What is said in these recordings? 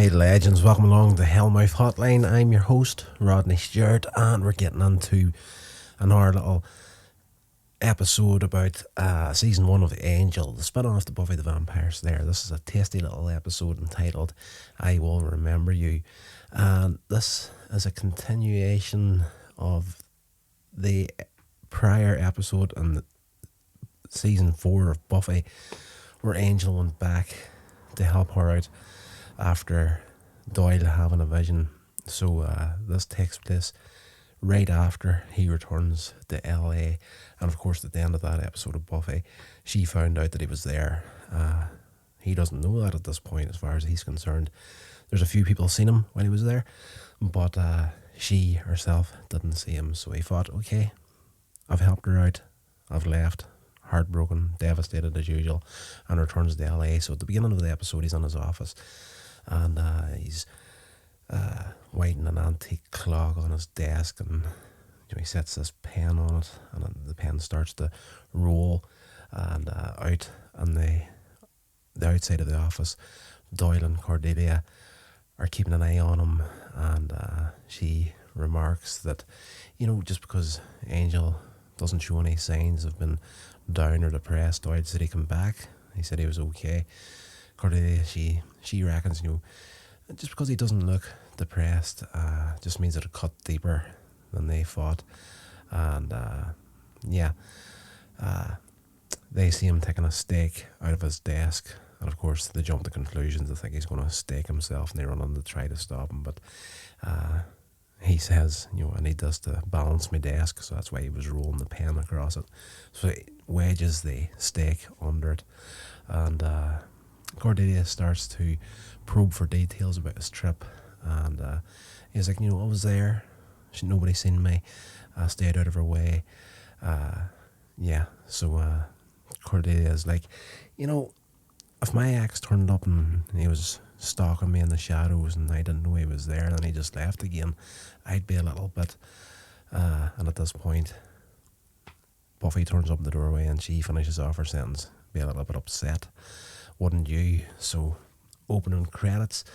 Hey legends, welcome along to Hellmouth Hotline. I'm your host, Rodney Stewart, and we're getting into another little episode about season 1 of Angel, the spin-off to Buffy the Vampire Slayer. This is a tasty little episode entitled I Will Remember You, and this is a continuation of the prior episode in season 4 of Buffy, where Angel went back to help her out after Doyle having a vision. So this takes place right after he returns to LA, and of course at the end of that episode of Buffy, she found out that he was there. He doesn't know that at this point as far as he's concerned. There's a few people seen him when he was there, but she herself didn't see him. So he thought, okay, I've helped her out, I've left, heartbroken, devastated as usual, and returns to LA. So at the beginning of the episode, he's in his office, and he's writing an antique clock on his desk, and he sets this pen on it, and the pen starts to roll, and out on the outside of the office, Doyle and Cordelia are keeping an eye on him, and she remarks that, just because Angel doesn't show any signs of being down or depressed, Doyle said he come back. He said he was okay. Cordelia, she reckons, just because he doesn't look depressed, just means it'll cut deeper than they thought. And they see him taking a stake out of his desk, and of course they jump to conclusions. They think he's going to stake himself, and they run in to try to stop him, but he says, I need this to balance my desk, so that's why he was rolling the pen across it. So he wedges the stake under it, and Cordelia starts to probe for details about his trip, and he's like, I was there, nobody seen me, I stayed out of her way. So Cordelia's like, if my ex turned up and he was stalking me in the shadows and I didn't know he was there and he just left again, I'd be a little bit, and at this point Buffy turns up the doorway and she finishes off her sentence, be a little bit upset, wouldn't you? So opening credits,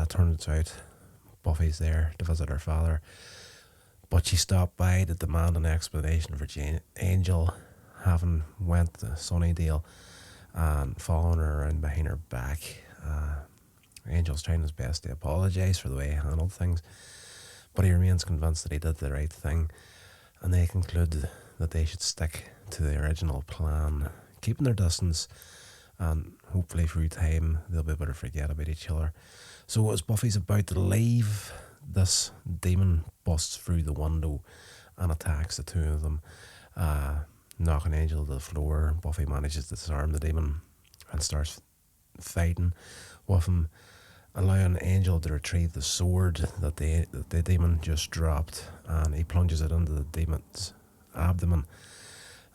turns out Buffy's there to visit her father, but she stopped by to demand an explanation for Angel having went to Sunnydale and following her around behind her back. Angel's trying his best to apologise for the way he handled things, but he remains convinced that he did the right thing, and they conclude that they should stick to the original plan, keeping their distance, and hopefully through time they'll be able to forget about each other. So as Buffy's about to leave, this demon busts through the window and attacks the two of them, knocking Angel to the floor. Buffy manages to disarm the demon and starts fighting with him, allowing Angel to retrieve the sword that the demon just dropped, and he plunges it into the demon's abdomen.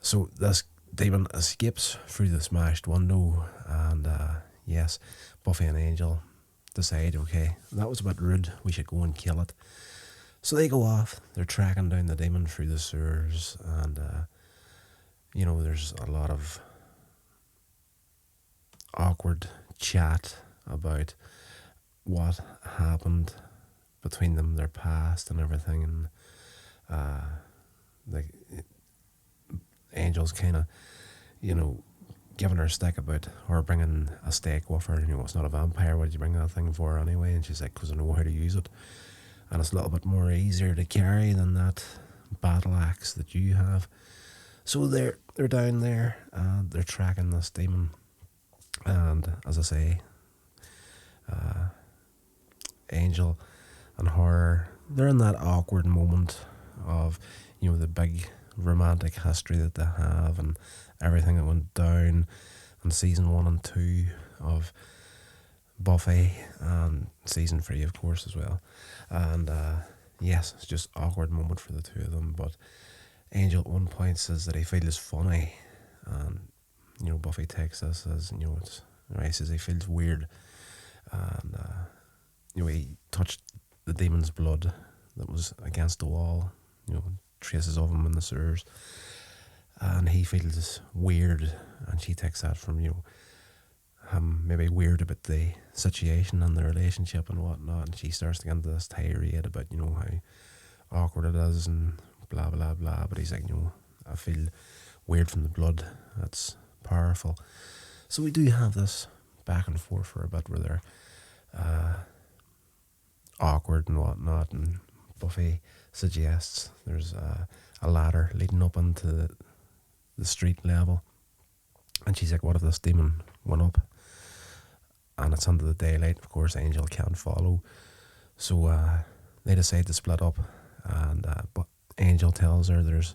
So this demon escapes through the smashed window, and yes, Buffy and Angel decide, okay, that was a bit rude, we should go and kill it. So they go off, they're tracking down the demon through the sewers, and there's a lot of awkward chat about what happened between them, their past and everything, and Angel's kind of, giving her a stick about her bringing a stake with her. It's not a vampire, what did you bring that thing for anyway? And she's like, because I know how to use it, and it's a little bit more easier to carry than that battle axe that you have. So they're down there, and they're tracking this demon, and as I say, Angel and her, they're in that awkward moment of, the big romantic history that they have and everything that went down in season 1 and 2 of Buffy, and season 3 of course as well. And yes, it's just an awkward moment for the two of them, but Angel at one point says that he feels funny, and Buffy takes this as, it's right. He says he feels weird, and he touched the demon's blood that was against the wall, traces of him in the sewers, and he feels weird, and she takes that from maybe weird about the situation and the relationship and whatnot, and she starts to get into this tirade about, how awkward it is and blah blah blah. But he's like, I feel weird from the blood. That's powerful. So we do have this back and forth for a bit where they're awkward and whatnot, and Buffy suggests there's a ladder leading up onto the street level, and she's like, what if this demon went up and it's under the daylight? Of course Angel can't follow, so they decide to split up, and but Angel tells her there's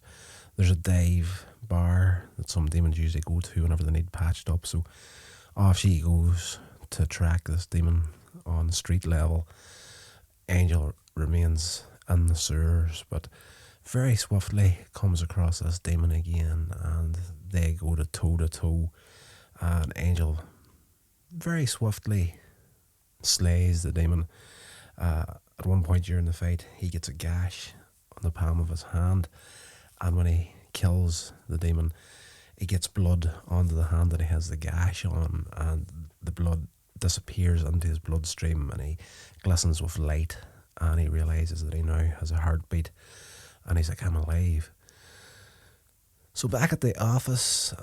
a dive bar that some demons usually go to whenever they need patched up, so off she goes to track this demon on the street level. Angel remains in the sewers, but very swiftly comes across this demon again, and they go to toe, and Angel very swiftly slays the demon. At one point during the fight, he gets a gash on the palm of his hand, and when he kills the demon, he gets blood onto the hand that he has the gash on, and the blood disappears into his bloodstream, and he glistens with light, and he realizes that he now has a heartbeat, and he's like, I'm alive. So back at the office,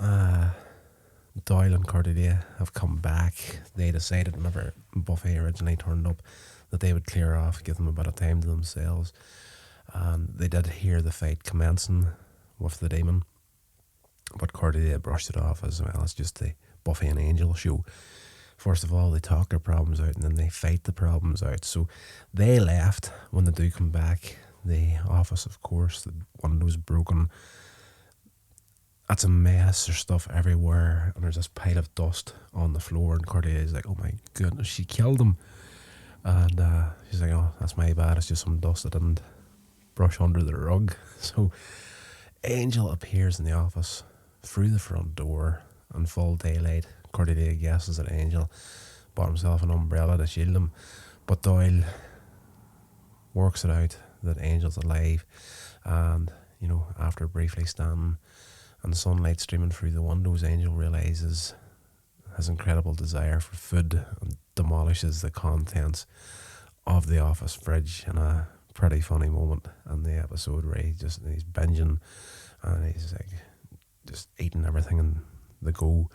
Doyle and Cordelia have come back. They decided whenever Buffy originally turned up that they would clear off, give them a bit of time to themselves, and they did hear the fight commencing with the demon, but Cordelia brushed it off as well. It's just the Buffy and Angel show. First of all, they talk their problems out, and then they fight the problems out. So they left. When they do come back, the office, of course, the window's broken. It's a mess. There's stuff everywhere, and there's this pile of dust on the floor, and Cordelia's like, oh my goodness, she killed him. And she's like, oh, that's my bad. It's just some dust I didn't brush under the rug. So Angel appears in the office through the front door in full daylight. Cordelia guesses that Angel bought himself an umbrella to shield him, but Doyle works it out that Angel's alive, and after briefly standing and sunlight streaming through the windows, Angel realizes his incredible desire for food and demolishes the contents of the office fridge in a pretty funny moment in the episode where he's binging, and he's like just eating everything in the go.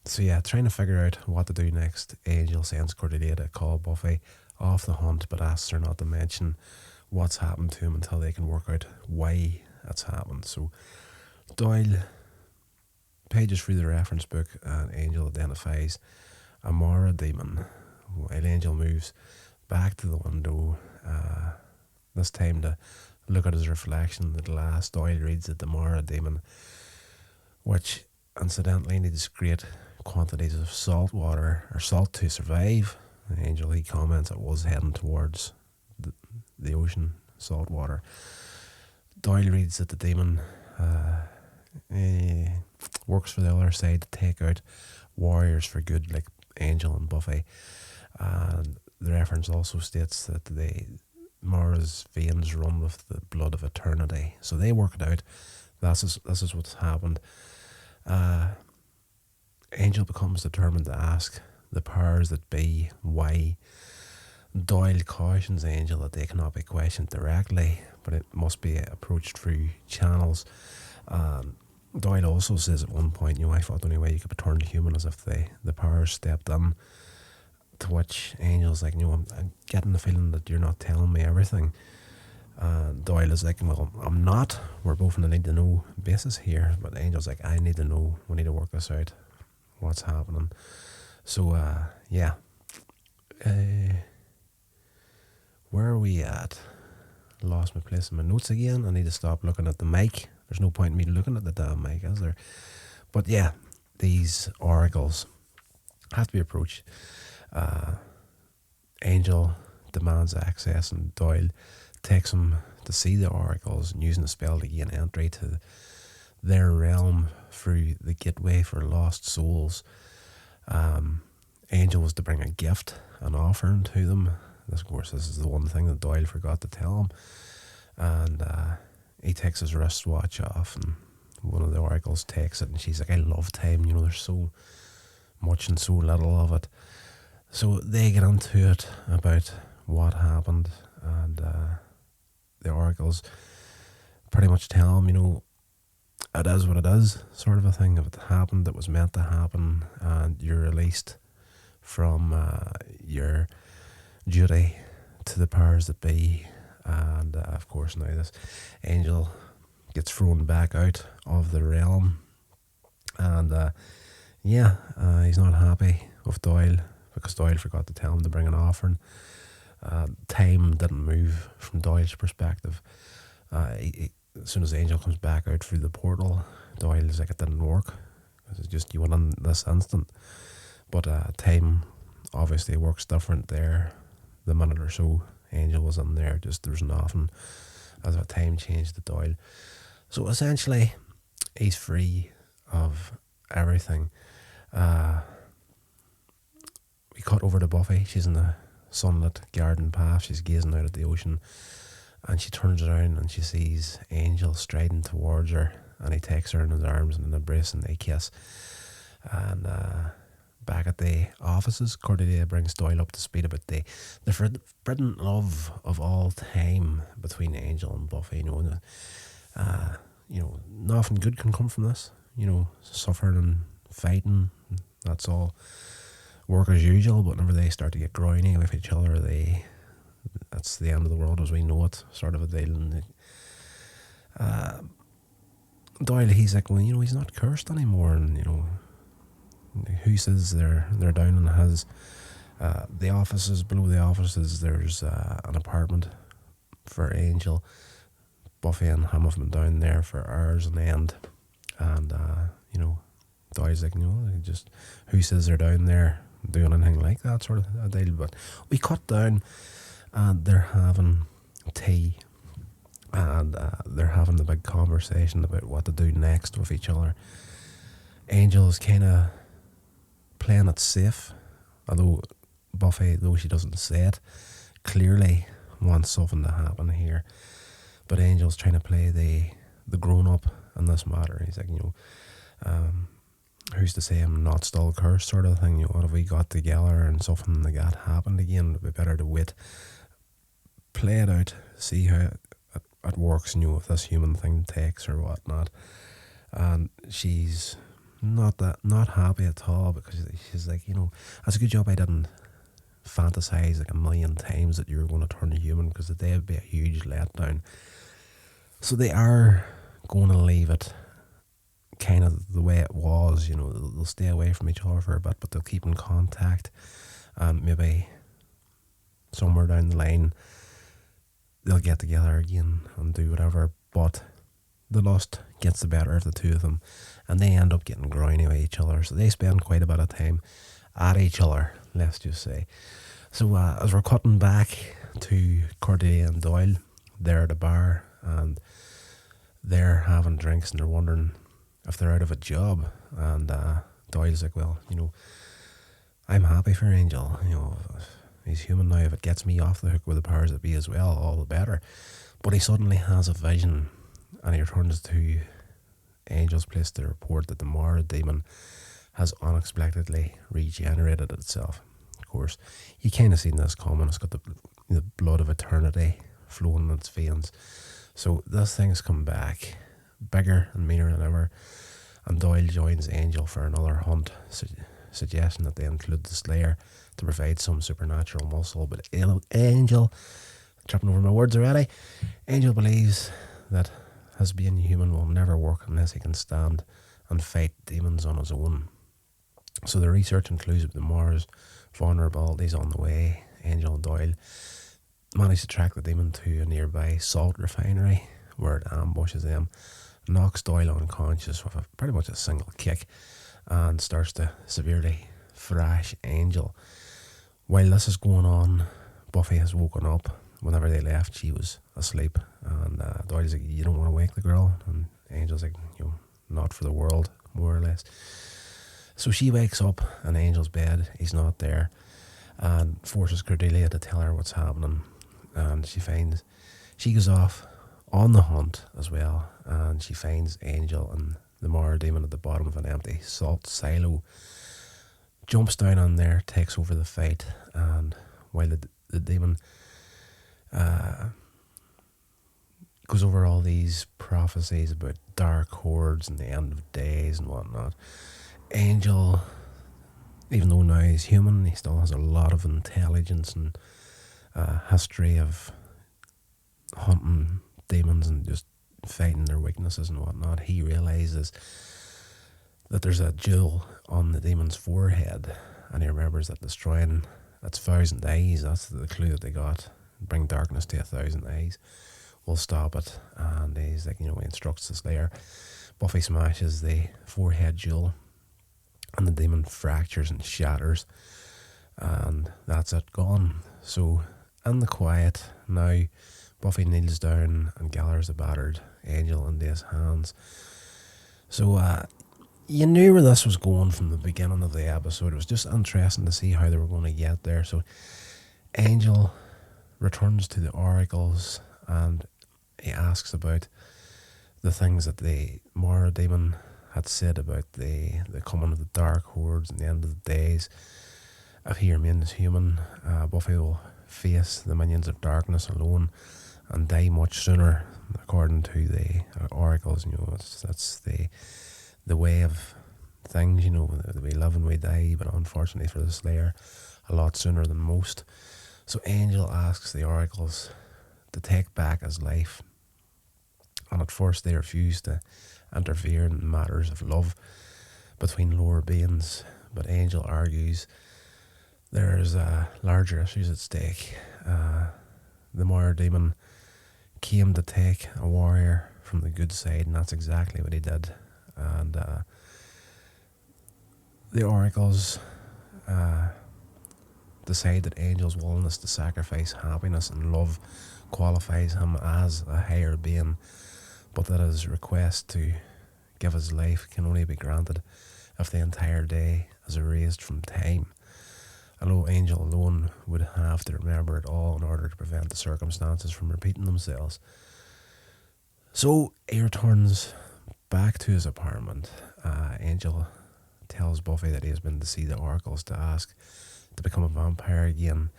So yeah, trying to figure out what to do next, Angel sends Cordelia to call Buffy off the hunt, but asks her not to mention what's happened to him until they can work out why it's happened. So Doyle pages through the reference book, and Angel identifies a Mara demon, while Angel moves back to the window, this time to look at his reflection in the glass. Doyle reads that the Mara demon, which incidentally needs great quantities of salt water or salt to survive. Angel, he comments, it was heading towards the ocean, salt water. Doyle reads that the demon works for the other side to take out warriors for good, like Angel and Buffy. And the reference also states that Mara's veins run with the blood of eternity. So they work it out. This is what's happened. Angel becomes determined to ask the powers that be why. Doyle cautions Angel that they cannot be questioned directly, but it must be approached through channels. Doyle also says at one point, I thought the only way you could return to human is if the powers stepped in. To which Angel's like, I'm getting the feeling that you're not telling me everything. Doyle is like, well, I'm not. We're both on a need to know basis here. But Angel's like, I need to know. We need to work this out. What's happening? So, yeah. Where are we at? Lost my place in my notes again. I need to stop looking at the mic. There's no point in me looking at the damn mic, is there? But yeah, these oracles have to be approached. Angel demands access, and Doyle takes him to see the oracles, and using the spell to gain entry to their realm through the gateway for lost souls. Angel was to bring a gift, an offering to them. Of course, this is the one thing that Doyle forgot to tell him. And he takes his wristwatch off, and one of the oracles takes it, and she's like, I love time, they're so much and so little of it. So they get into it about what happened, and the oracles pretty much tell them, it is what it is, sort of a thing. If it happened, it was meant to happen, and you're released from your duty to the powers that be. And of course, now this angel gets thrown back out of the realm, and he's not happy with Doyle because Doyle forgot to tell him to bring an offering. Time didn't move from Doyle's perspective. As soon as the angel comes back out through the portal, Doyle is like, it didn't work. It's just, you went in this instant. But time obviously works different there. The minute or so Angel was in there, just there was nothing as a time changed to Doyle. So essentially, he's free of everything. We cut over to Buffy. She's in the sunlit garden path. She's gazing out at the ocean, and she turns around and she sees Angel striding towards her, and he takes her in his arms and an embrace, and they kiss. And back at the offices, Cordelia brings Doyle up to speed about the forbidden love of all time between Angel and Buffy. Nothing good can come from this. Suffering and fighting, that's all work as usual. But whenever they start to get grimy with each other, that's the end of the world as we know it, sort of a deal. And Doyle, he's like, well, he's not cursed anymore, and who says they're down in his the offices, below the offices there's an apartment for Angel. Buffy and him have been down there for hours on end, and Doyle's like, just who says they're down there doing anything like that, sort of a deal. But we cut down and they're having tea, and they're having the big conversation about what to do next with each other. Angel is kind of playing it safe, although Buffy, though she doesn't say it, clearly wants something to happen here. But Angel's trying to play the grown-up in this matter. He's like, who's to say I'm not still cursed, sort of thing. What if we got together and something like that happened again? It'd be better to wait, play it out, see how it works, if this human thing takes or whatnot. And she's not happy at all, because she's like, that's a good job I didn't fantasize like a million times that you were going to turn human, because today would be a huge letdown. So they are going to leave it kind of the way it was. They'll stay away from each other for a bit, but they'll keep in contact, and maybe somewhere down the line they'll get together again and do whatever. But the lust gets the better of the two of them, and they end up getting grimy with each other. So they spend quite a bit of time at each other, let's just say. So as we're cutting back to Cordelia and Doyle, they're at a bar and they're having drinks, and they're wondering if they're out of a job. And Doyle's like, well, I'm happy for Angel. He's human now. If it gets me off the hook with the powers that be as well, all the better. But he suddenly has a vision, and he returns to Angel's place to report that the Mara demon has unexpectedly regenerated itself. Of course, you kind of seen this coming. It's got the blood of eternity flowing in its veins. So this thing's come back, bigger and meaner than ever. And Doyle joins Angel for another hunt, suggesting that they include the Slayer to provide some supernatural muscle. But Angel, tripping over my words already, Angel believes that his being human will never work unless he can stand and fight demons on his own. So the research includes the Mars vulnerabilities on the way. Angel and Doyle manage to track the demon to a nearby salt refinery, where it ambushes them, knocks Doyle unconscious with pretty much a single kick, and starts to severely thrash Angel. While this is going on, Buffy has woken up. Whenever they left, she was asleep, and Doyle's like, you don't want to wake the girl? And Angel's like, not for the world, more or less. So she wakes up in Angel's bed. He's not there, and forces Cordelia to tell her what's happening. And she goes off on the hunt as well, and she finds Angel and the Mara demon at the bottom of an empty salt silo. jumps down on there, takes over the fight, and while the demon goes over all these prophecies about dark hordes and the end of days and whatnot, Angel, even though now he's human, he still has a lot of intelligence and history of hunting demons and just fighting their weaknesses and whatnot. He realizes that there's a jewel on the demon's forehead, and he remembers that destroying its 1,000 eyes, that's the clue that they got, bring darkness to 1,000 eyes, will stop it. And he's like, he instructs the Slayer. Buffy smashes the forehead jewel, and the demon fractures and shatters, and that's it, gone. So in the quiet now, Buffy kneels down and gathers the battered Angel into his hands. So you knew where this was going from the beginning of the episode. It was just interesting to see how they were going to get there. So Angel returns to the oracles, and he asks about the things that the Mara demon had said about the coming of the dark hordes and the end of the days. If he remains human, Buffy will face the minions of darkness alone and die much sooner, according to the oracles. That's the way of things. We live and we die, but unfortunately for the Slayer, a lot sooner than most. So Angel asks the oracles to take back his life, and at first they refuse to interfere in matters of love between lower beings, but Angel argues there's larger issues at stake. The Mara demon came to take a warrior from the good side, and that's exactly what he did. And the oracles decide that Angel's willingness to sacrifice happiness and love qualifies him as a higher being, but that his request to give his life can only be granted if the entire day is erased from time. Although Angel alone would have to remember it all in order to prevent the circumstances from repeating themselves. So he returns back to his apartment. Angel tells Buffy that he has been to see the oracles to ask to become a vampire again,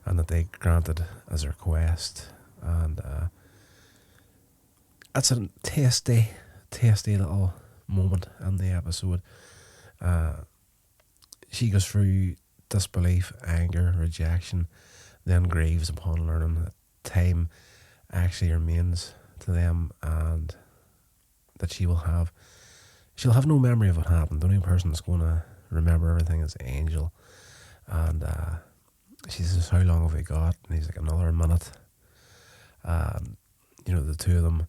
and that they granted his request. And it's a tasty little moment in the episode. She goes through disbelief, anger, rejection, then grieves upon learning that time actually remains to them, and that she'll have no memory of what happened. The only person that's going to remember everything is Angel. And she says, how long have we got? And he's like, another minute. The two of them,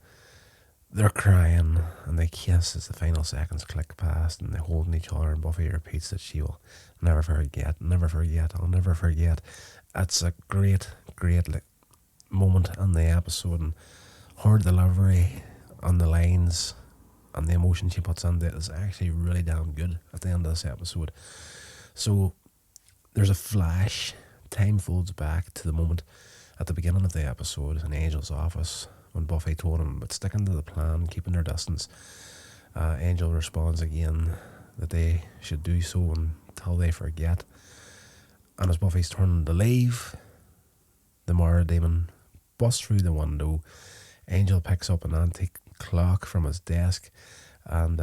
they're crying and they kiss as the final seconds click past, and they're holding each other, and Buffy repeats that she will never forget, I'll never forget. It's a great moment in the episode, and her delivery on the lines and the emotion she puts into it is actually really damn good at the end of this episode. So there's a flash, time folds back to the moment at the beginning of the episode in Angel's office when Buffy told him about sticking to the plan, keeping their distance. Angel responds again that they should do so until they forget. And as Buffy's turning to leave, the Mara demon busts through the window. Angel picks up an antique clock from his desk and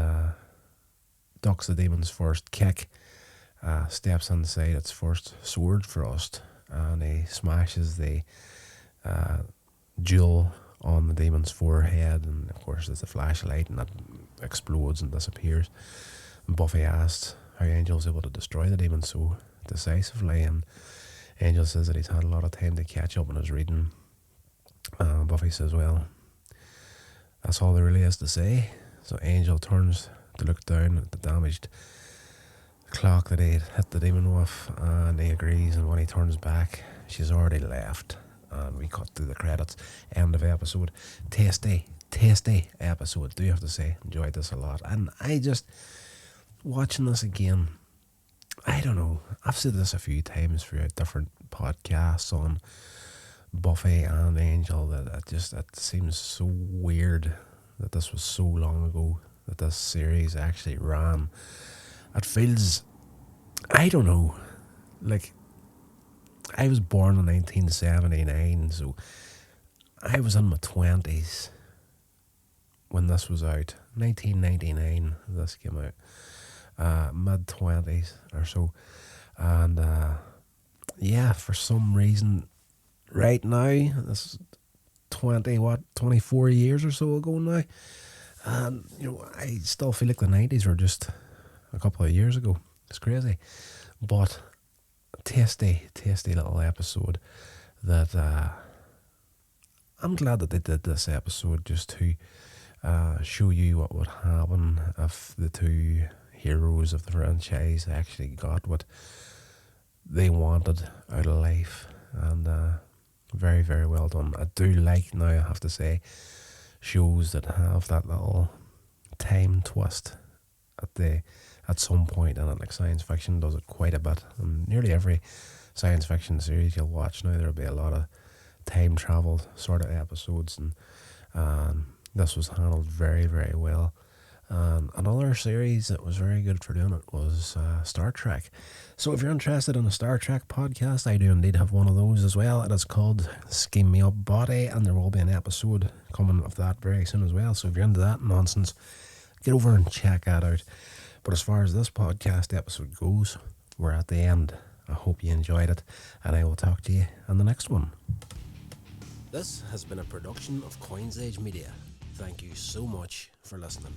ducks the demon's first kick, steps inside its first sword thrust, and he smashes the jewel on the demon's forehead, and of course there's a flashlight and it explodes and disappears. And Buffy asks how Angel's able to destroy the demon so decisively, and Angel says that he's had a lot of time to catch up on his reading. Buffy says, well, that's all there really is to say. So Angel turns to look down at the damaged clock that he had hit the demon with, and he agrees, and when he turns back, she's already left. And we cut through the credits. End of episode. Tasty episode, do you have to say. Enjoyed this a lot. And I just, watching this again, I don't know, I've said this a few times throughout different podcasts on Buffy and Angel, that it seems so weird that this was so long ago that this series actually ran. It feels I don't know. Like, I was born in 1979, so I was in my 20s when this was out. 1999, this came out. Mid 20s or so. And yeah, for some reason, right now, this is 24 years or so ago now. And, I still feel like the 90s were just a couple of years ago. It's crazy. But tasty, tasty little episode that I'm glad that they did this episode just to show you what would happen if the two heroes of the franchise actually got what they wanted out of life. And very, very well done. I do like, now I have to say, shows that have that little time twist at some point in it. Like science fiction does it quite a bit, and nearly every science fiction series you'll watch now, there'll be a lot of time travel sort of episodes, and this was handled very, very well. Another series that was very good for doing it was Star Trek. So if you're interested in a Star Trek podcast, I do indeed have one of those as well. It is called Scheme Me Up Body, and there will be an episode coming of that very soon as well. So if you're into that nonsense, get over and check that out. But as far as this podcast episode goes, we're at the end. I hope you enjoyed it, and I will talk to you on the next one. This has been a production of Coins Age Media. Thank you so much for listening.